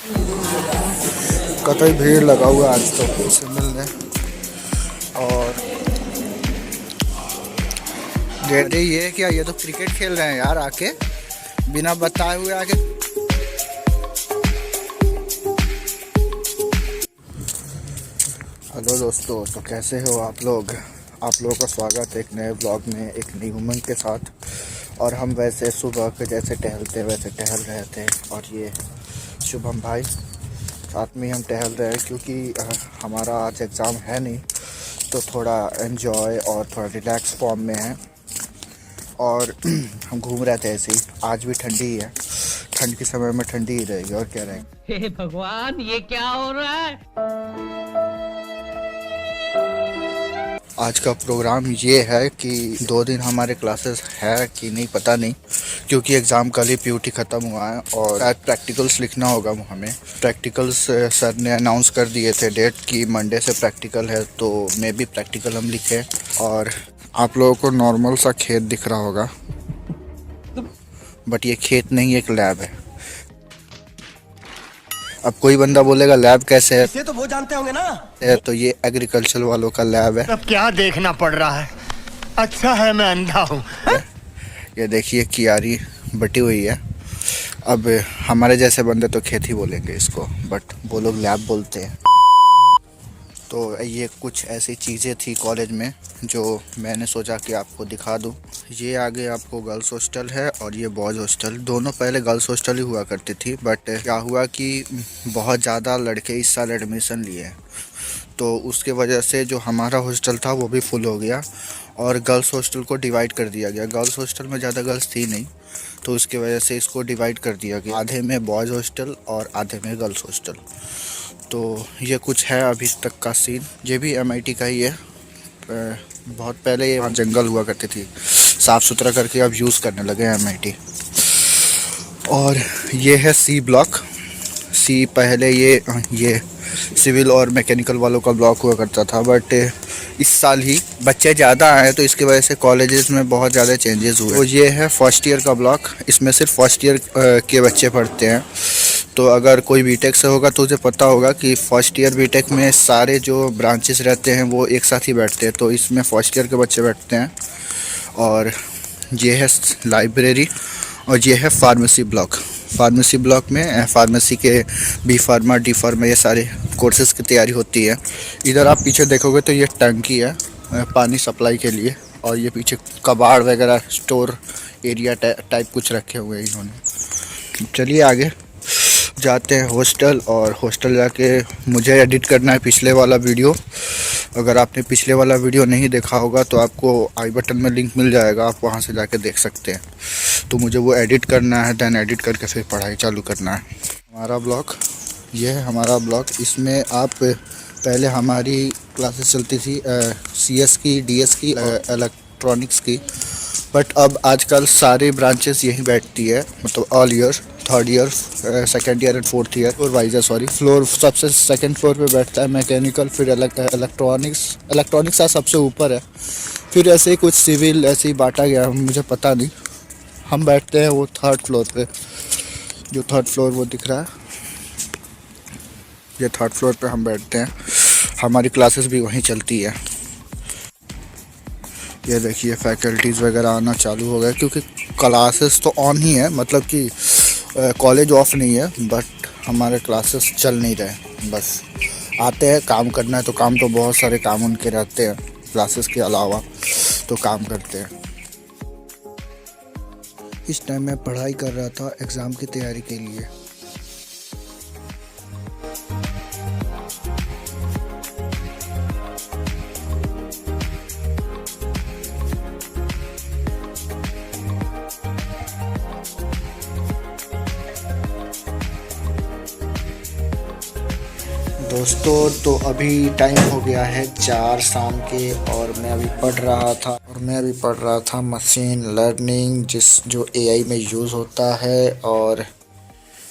कतई भीड़ लगा हुआ है आज तो से मिलने। और अरे ये क्या, ये तो क्रिकेट खेल रहे हैं यार आके, बिना बताए हुए आके। हेलो दोस्तों, तो कैसे हो आप लोग? आप लोगों का स्वागत है एक नए ब्लॉग में, एक नई उमंग के साथ। और हम वैसे सुबह के जैसे टहलते वैसे टहल रहे थे, और ये शुभम भाई साथ में हम टहल रहे हैं, क्योंकि हमारा आज एग्ज़ाम है नहीं, तो थोड़ा एंजॉय और थोड़ा रिलैक्स फॉर्म में है। और हम घूम रहे थे ऐसे ही। आज भी ठंडी ही है, ठंड के समय में ठंडी ही रहेगी, और क्या रहेगी। हे भगवान, ये क्या हो रहा है? आज का प्रोग्राम ये है कि 2 दिन हमारे क्लासेस है कि नहीं पता नहीं, क्योंकि एग्ज़ाम कल ही पीयूटी ख़त्म हुआ है और शायद प्रैक्टिकल्स लिखना होगा हमें। प्रैक्टिकल्स सर ने अनाउंस कर दिए थे डेट कि मंडे से प्रैक्टिकल है, तो मे भी प्रैक्टिकल हम लिखें। और आप लोगों को नॉर्मल सा खेत दिख रहा होगा, बट ये खेत नहीं, एक लैब है। अब कोई बंदा बोलेगा लैब कैसे है, इसे तो वो जानते होंगे ना। तो ये एग्रीकल्चर वालों का लैब है। अब क्या देखना पड़ रहा है, अच्छा है मैं अंधा हूँ। ये देखिए कियारी बटी हुई है। अब हमारे जैसे बंदे तो खेत ही बोलेंगे इसको, बट वो लोग लैब बोलते हैं। तो ये कुछ ऐसी चीज़ें थी कॉलेज में जो मैंने सोचा कि आपको दिखा दूं। ये आगे आपको गर्ल्स हॉस्टल है और ये बॉयज़ हॉस्टल। दोनों पहले गर्ल्स हॉस्टल ही हुआ करती थी, बट क्या हुआ कि बहुत ज़्यादा लड़के इस साल एडमिशन लिए, तो उसके वजह से जो हमारा हॉस्टल था वो भी फुल हो गया और गर्ल्स हॉस्टल को डिवाइड कर दिया गया। गर्ल्स हॉस्टल में ज़्यादा गर्ल्स थी नहीं, तो उसकी वजह से इसको डिवाइड कर दिया गया, आधे में बॉयज़ हॉस्टल और आधे में गर्ल्स हॉस्टल। तो ये कुछ है अभी तक का सीन। ये भी MIT का ही है। बहुत पहले ये वहाँ जंगल हुआ करती थी, साफ़ सुथरा करके अब यूज़ करने लगे हैं MIT। और ये है C ब्लॉक। C पहले ये सिविल और मैकेनिकल वालों का ब्लॉक हुआ करता था, बट इस साल ही बच्चे ज़्यादा आए तो इसकी वजह से कॉलेजेस में बहुत ज़्यादा चेंजेस हुए। तो ये है फर्स्ट ईयर का ब्लॉक, इसमें सिर्फ फर्स्ट ईयर के बच्चे पढ़ते हैं। तो अगर कोई बीटेक से होगा तो उसे पता होगा कि फर्स्ट ईयर बीटेक में सारे जो ब्रांचेस रहते हैं वो एक साथ ही बैठते हैं, तो इसमें फर्स्ट ईयर के बच्चे बैठते हैं। और ये है लाइब्रेरी, और ये है फार्मेसी ब्लॉक। फार्मेसी ब्लॉक में फार्मेसी के बी फार्मा, डी फार्मा, ये सारे कोर्सेज़ की तैयारी होती है। इधर आप पीछे देखोगे तो ये टंकी है पानी सप्लाई के लिए, और ये पीछे कबाड़ वगैरह स्टोर एरिया टाइप कुछ रखे हुए हैं इन्होंने। चलिए आगे जाते हैं हॉस्टल, और हॉस्टल जाके मुझे एडिट करना है पिछले वाला वीडियो। अगर आपने पिछले वाला वीडियो नहीं देखा होगा तो आपको आई बटन में लिंक मिल जाएगा, आप वहां से जाके देख सकते हैं। तो मुझे वो एडिट करना है, देन एडिट करके फिर पढ़ाई चालू करना है। हमारा ब्लॉग, ये है हमारा ब्लॉग। इसमें आप पहले हमारी क्लासेस चलती थी CS की, DS की, इलेक्ट्रॉनिक्स की, बट अब आजकल सारे ब्रांचेस यहीं बैठती है, मतलब all year, third year, second year and fourth year और वाइजर, सॉरी। फ्लोर सबसे सेकंड फ्लोर पे बैठता है मैकेनिकल, फिर इलेक्ट्रॉनिक्स सबसे ऊपर है, फिर ऐसे ही कुछ सिविल ऐसे ही बांटा गया, मुझे पता नहीं। हम बैठते हैं वो थर्ड फ्लोर पे, जो थर्ड फ्लोर वो दिख रहा है, ये थर्ड फ्लोर पे हम बैठते हैं। हमारी क्लासेस भी वहीं चलती है। ये देखिए फैकल्टीज़ वगैरह आना चालू हो गए, क्योंकि क्लासेस तो ऑन ही है, मतलब कि कॉलेज ऑफ नहीं है, बट हमारे क्लासेस चल नहीं रहे। बस आते हैं, काम करना है तो काम, तो बहुत सारे काम उनके रहते हैं क्लासेस के अलावा, तो काम करते हैं। इस टाइम मैं पढ़ाई कर रहा था एग्ज़ाम की तैयारी के लिए। दोस्तों, तो अभी टाइम हो गया है 4 शाम के, और मैं अभी पढ़ रहा था मशीन लर्निंग, जो AI में यूज़ होता है। और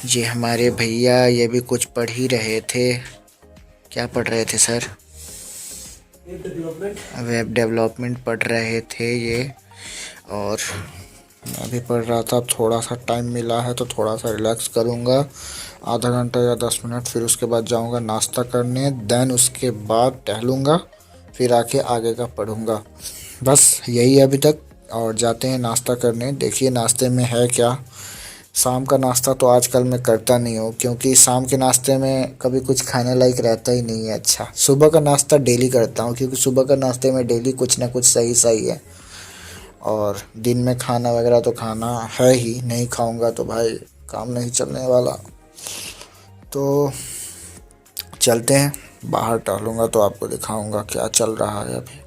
ये हमारे भैया ये भी कुछ पढ़ ही रहे थे। क्या पढ़ रहे थे सर? वेब डेवलपमेंट पढ़ रहे थे ये। और मैं भी पढ़ रहा था, अब थोड़ा सा टाइम मिला है तो थोड़ा सा रिलैक्स करूँगा, आधा घंटा या 10 मिनट, फिर उसके बाद जाऊँगा नाश्ता करने, देन उसके बाद टहलूँगा, फिर आके आगे का पढ़ूँगा। बस यही है अभी तक। और जाते हैं नाश्ता करने, देखिए नाश्ते में है क्या। शाम का नाश्ता तो आजकल मैं करता नहीं हूँ, क्योंकि शाम के नाश्ते में कभी कुछ खाने लायक रहता ही नहीं है। अच्छा, सुबह का नाश्ता डेली करता हूँ, क्योंकि सुबह का नाश्ते में डेली कुछ ना कुछ सही सही है। और दिन में खाना वगैरह तो खाना है ही, नहीं खाऊंगा तो भाई काम नहीं चलने वाला। तो चलते हैं, बाहर टहलूँगा तो आपको दिखाऊंगा क्या चल रहा है अभी।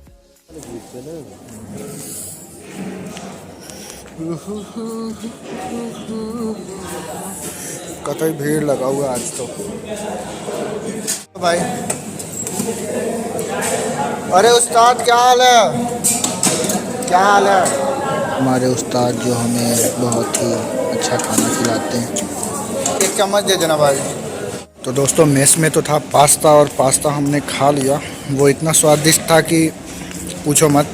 कतई भीड़ लगा हुआ है आज तो भाई। अरे उस्ताद क्या हाल है, क्या हाल है? हमारे उस्ताद जो हमें बहुत ही अच्छा खाना खिलाते हैं। एक चम्मच दे देना भाई। तो दोस्तों मेस में तो था पास्ता, और पास्ता हमने खा लिया। वो इतना स्वादिष्ट था कि पूछो मत।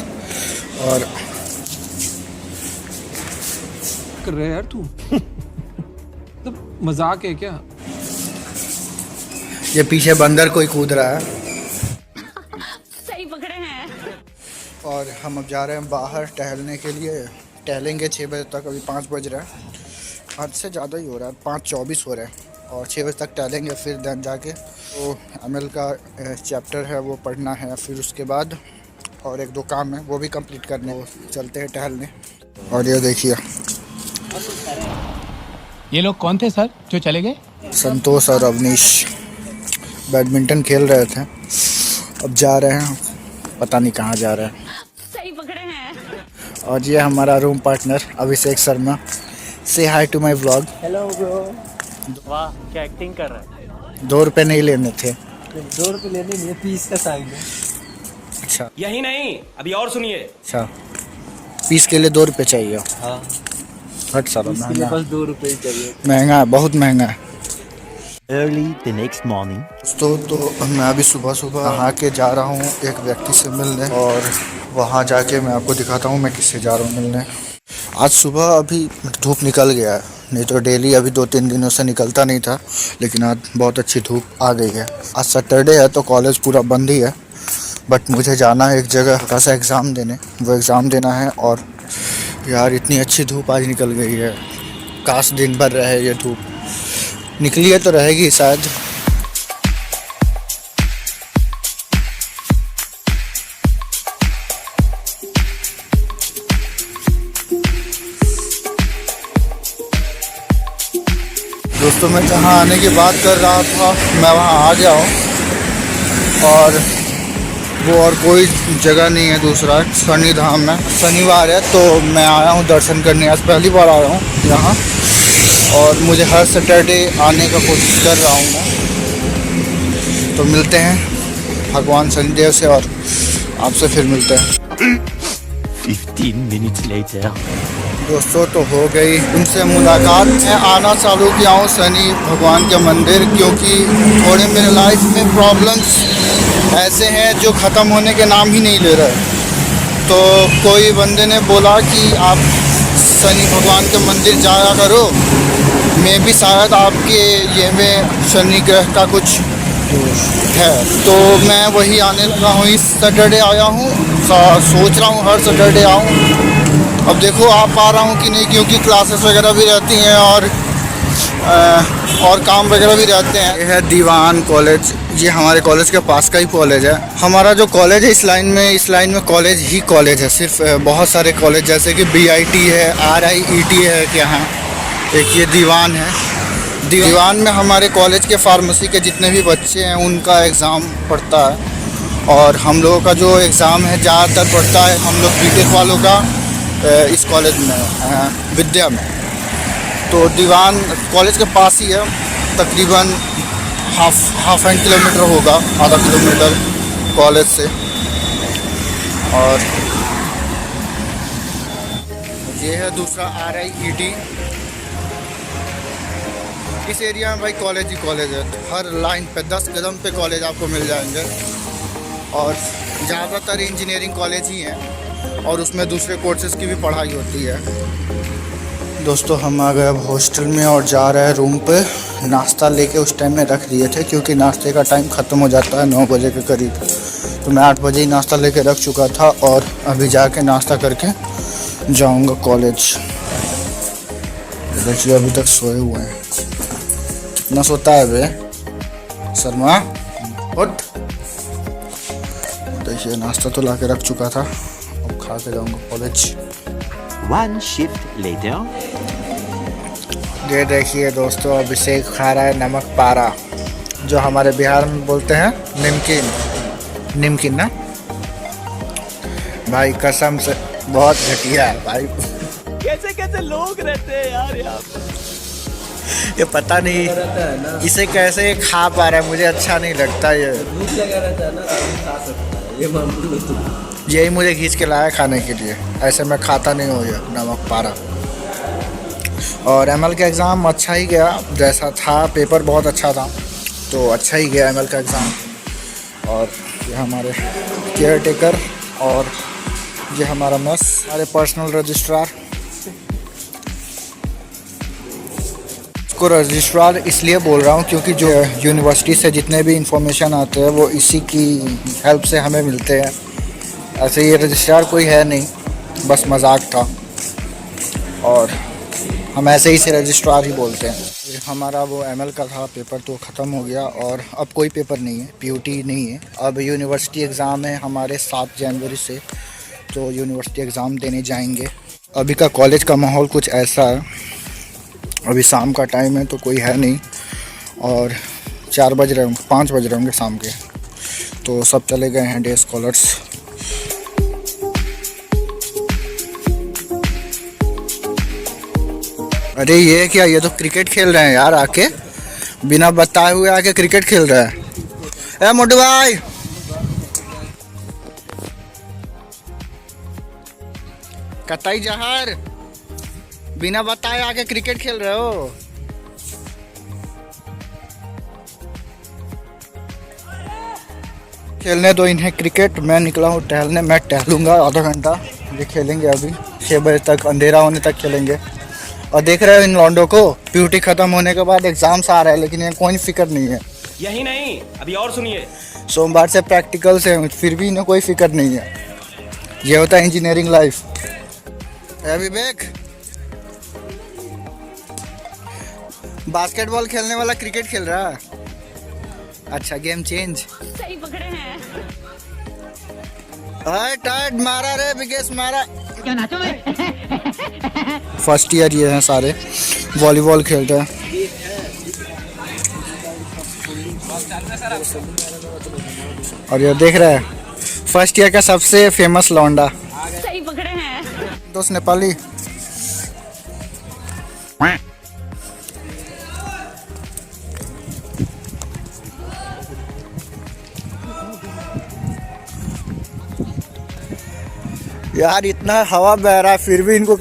और कर रहे यार तू मतलब मजाक है क्या? ये पीछे बंदर कोई कूद रहा है। सही पकड़े हैं। और हम अब जा रहे हैं बाहर टहलने के लिए। टहलेंगे 6 बजे तक, अभी 5 बज रहा है, हद से ज़्यादा ही हो रहा है, 5:24 हो रहा है। और 6 बजे तक टहलेंगे, फिर दिन जाके तो ML का चैप्टर है वो पढ़ना है, फिर उसके बाद और 1-2 काम है वो भी कंप्लीट करने। वो चलते हैं टहलने। और ये देखिए ये लोग कौन थे सर जो चले गए? संतोष और अवनीश बैडमिंटन खेल रहे थे, अब जा रहे हैं, पता नहीं कहाँ जा रहे हैं। सही पकड़े हैं। और ये हमारा रूम पार्टनर अभिषेक शर्मा। से hi to my vlog. Hello bro. वाह क्या एक्टिंग कर रहा है। 2 रुपये नहीं लेने थे। 2 रुपये लेने नहीं, पीस का साइन है। अच्छा यही नहीं, अभी और सुनिए। अच्छा, पीस के लिए 2 रुपये चाहिए। हाँ, हट साला, इसके लिए महंगा बस 2 रुपये ही चाहिए। महंगा है, बहुत महंगा है। Early the next morning. तो मैं अभी सुबह सुबह नहा के जा रहा हूँ एक व्यक्ति से मिलने, और वहाँ जाके मैं आपको दिखाता हूँ मैं किससे जा रहा हूँ मिलने। आज सुबह अभी धूप निकल गया है, नहीं तो डेली अभी 2-3 दिनों से निकलता नहीं था, लेकिन आज बहुत अच्छी धूप आ गई है। आज सैटरडे है तो कॉलेज पूरा बंद ही है, बट मुझे जाना है एक जगह का सा एग्ज़ाम देने, वो एग्ज़ाम देना है। और यार इतनी अच्छी धूप आज निकल गई है, काश दिन भर रहे ये धूप, निकली है तो रहेगी शायद। दोस्तों मैं जहाँ आने की बात कर रहा था मैं वहाँ आ गया हूँ, और वो और कोई जगह नहीं है दूसरा, शनि धाम में। शनिवार है तो मैं आया हूँ दर्शन करने, आज पहली बार आया हूँ यहाँ, और मुझे हर सैटरडे आने का कोशिश कर रहा हूँ मैं। तो मिलते हैं भगवान शनिदेव से, और आपसे फिर मिलते हैं। 15 minutes later. दोस्तों तो हो गई उनसे मुलाकात। मैं आना चालू किया हूँ शनि भगवान के मंदिर, क्योंकि थोड़े मेरे लाइफ में प्रॉब्लम्स ऐसे हैं जो ख़त्म होने के नाम ही नहीं ले रहे। तो कोई बंदे ने बोला कि आप शनि भगवान के मंदिर जाया करो, मैं भी शायद आपके ये में शनि ग्रह का कुछ है, तो मैं वही आने लगा हूँ। इस सैटरडे आया हूँ, सोच रहा हूँ हर सैटरडे आऊँ। अब देखो आ पा रहा हूँ कि नहीं, क्योंकि क्लासेस वगैरह भी रहती हैं और काम वगैरह भी रहते हैं। ये है दीवान कॉलेज, ये हमारे कॉलेज के पास का ही कॉलेज है। हमारा जो कॉलेज है इस लाइन में कॉलेज ही कॉलेज है, सिर्फ बहुत सारे कॉलेज जैसे कि BIT है, RIET है कि यहाँ एक ये दीवान है। दीवान में हमारे कॉलेज के फार्मेसी के जितने भी बच्चे हैं उनका एग्ज़ाम पड़ता है, और हम लोगों का जो एग्ज़ाम है ज़्यादातर पड़ता है हम लोग BTech वालों का इस कॉलेज में विद्या में। तो दीवान कॉलेज के पास ही है, तकरीबन हाफ एंड किलोमीटर होगा, आधा किलोमीटर कॉलेज से। और ये है दूसरा RIET। इस एरिया में भाई कॉलेज ही कॉलेज है, हर लाइन पे 10 कदम पे कॉलेज आपको मिल जाएंगे, और ज़्यादातर इंजीनियरिंग कॉलेज ही हैं, और उसमें दूसरे कोर्सेज़ की भी पढ़ाई होती है। दोस्तों हम आ गए अब हॉस्टल में और जा रहे हैं रूम पे। नाश्ता लेके उस टाइम में रख दिए थे क्योंकि नाश्ते का टाइम ख़त्म हो जाता है 9 बजे के करीब। तो मैं 8 बजे ही नाश्ता लेके रख चुका था और अभी जाके नाश्ता करके जाऊंगा कॉलेज। देखिए अभी तक सोए हुए हैं। कितना सोता है बे शर्मा, उठ। देखिए नाश्ता तो ला के रख चुका था, अब खा के जाऊंगा कॉलेज। One shift later. ये देखिए दोस्तों अभिषेक खा रहा है नमक पारा, जो हमारे बिहार में बोलते हैं निमकीन। निमकीन ना भाई, कसम से बहुत घटिया है भाई। कैसे कैसे लोग रहते हैं यार यहाँ पे। ये पता नहीं इसे कैसे खा पा रहा है, मुझे अच्छा नहीं लगता ये। यही मुझे खींच के लाया खाने के लिए, ऐसे मैं खाता नहीं हूँ ये नमक पारा। और एमएल का एग्ज़ाम अच्छा ही गया जैसा था, पेपर बहुत अच्छा था तो अच्छा ही गया एमएल का एग्ज़ाम। और ये हमारे केयर टेकर और ये हमारा मेस, हमारे पर्सनल रजिस्ट्रार। इसको रजिस्ट्रार इसलिए बोल रहा हूँ क्योंकि जो यूनिवर्सिटी से जितने भी इंफॉर्मेशन आते हैं वो इसी की हेल्प से हमें मिलते हैं। ऐसे ये रजिस्ट्रार कोई है नहीं, बस मजाक था और हम ऐसे ही से रजिस्ट्रार ही बोलते हैं। हमारा वो एमएल का था पेपर तो ख़त्म हो गया और अब कोई पेपर नहीं है, पीयूटी नहीं है। अब यूनिवर्सिटी एग्ज़ाम है हमारे 7 जनवरी से, तो यूनिवर्सिटी एग्ज़ाम देने जाएंगे। अभी का कॉलेज का माहौल कुछ ऐसा है, अभी शाम का टाइम है तो कोई है नहीं और 4 बज रहे होंगे, 5 बज रहे होंगे शाम के, तो सब चले गए हैं डे स्कॉलर्स। अरे ये क्या, ये तो क्रिकेट खेल रहे हैं यार, आके बिना बताए हुए आके क्रिकेट खेल रहे हैं। ए मोटू भाई, कतई जहर, बिना बताए आके क्रिकेट खेल रहे हो। खेलने दो इन्हें क्रिकेट, मैं निकला हूँ टहलने। मैं टहलूंगा आधा घंटा, ये खेलेंगे अभी 6 बजे तक, अंधेरा होने तक खेलेंगे। और देख रहे हो इन लॉन्डो को, पीयूटी खत्म होने के बाद एग्जाम्स आ रहा है लेकिन इन्हें कोई फिक्र नहीं है। यही नहीं, अभी और सुनिए। सोमवार से प्रैक्टिकल से फिर भी इन्हें कोई फिक्र नहीं है। ये होता है इंजीनियरिंग लाइफ। विवेक, बास्केटबॉल खेलने वाला क्रिकेट खेल रहा है। अच्छा, गेम चेंज। सही पकड़े हैं। टाइट मारा रे विकेश, मारा। क्या नाचो मैं? फर्स्ट ईयर ये हैं सारे, वॉलीबॉल खेलते हैं। और ये देख रहे हैं फर्स्ट ईयर का सबसे फेमस लौंडा। सही पकड़े हैं। दोस्त नेपाली। यार इतना हवा बह रहा है फिर भी इनको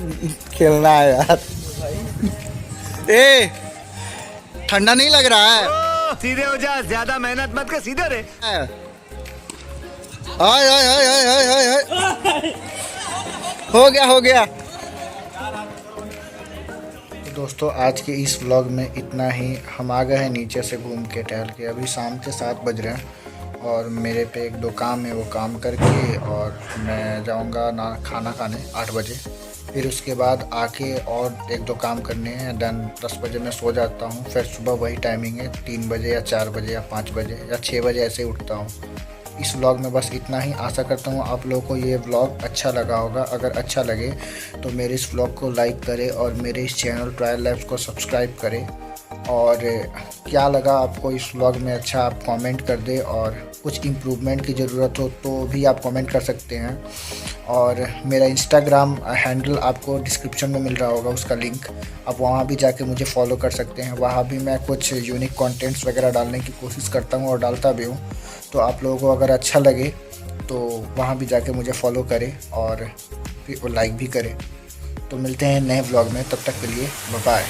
खेलना है यार। ए ठंडा नहीं लग रहा है? सीधे हो जा, ज्यादा मेहनत मत कर, सीधे रे। हाय हाय हाय हाय हाय हाय हाय, हो गया हो गया। तो दोस्तों आज के इस व्लॉग में इतना ही। हम आ गए हैं नीचे से घूम के टहल के, अभी शाम के 7 बज रहे हैं और मेरे पे 1-2 काम है, वो काम करके और मैं जाऊंगा ना खाना खाने 8 बजे। फिर उसके बाद आके और 1-2 काम करने हैं, देन 10 बजे मैं सो जाता हूँ। फिर सुबह वही टाइमिंग है, 3 बजे या 4 बजे या 5 बजे या 6 बजे ऐसे ही उठता हूँ। इस व्लॉग में बस इतना ही। आशा करता हूँ आप लोगों को ये व्लॉग अच्छा लगा होगा। अगर अच्छा लगे तो मेरे इस व्लॉग को लाइक करें और मेरे इस चैनल ट्रायल लाइफ्स को सब्सक्राइब करें। और क्या लगा आपको इस व्लॉग में अच्छा, आप कमेंट कर दें। और कुछ इम्प्रूवमेंट की ज़रूरत हो तो भी आप कमेंट कर सकते हैं। और मेरा इंस्टाग्राम हैंडल आपको डिस्क्रिप्शन में मिल रहा होगा, उसका लिंक, आप वहाँ भी जाके मुझे फॉलो कर सकते हैं। वहाँ भी मैं कुछ यूनिक कंटेंट्स वगैरह डालने की कोशिश करता हूँ और डालता भी हूँ। तो आप लोगों को अगर अच्छा लगे तो वहाँ भी जाके मुझे फॉलो करें और फिर लाइक भी करें। तो मिलते हैं नए व्लॉग में, तब तक के लिए बाय बाय।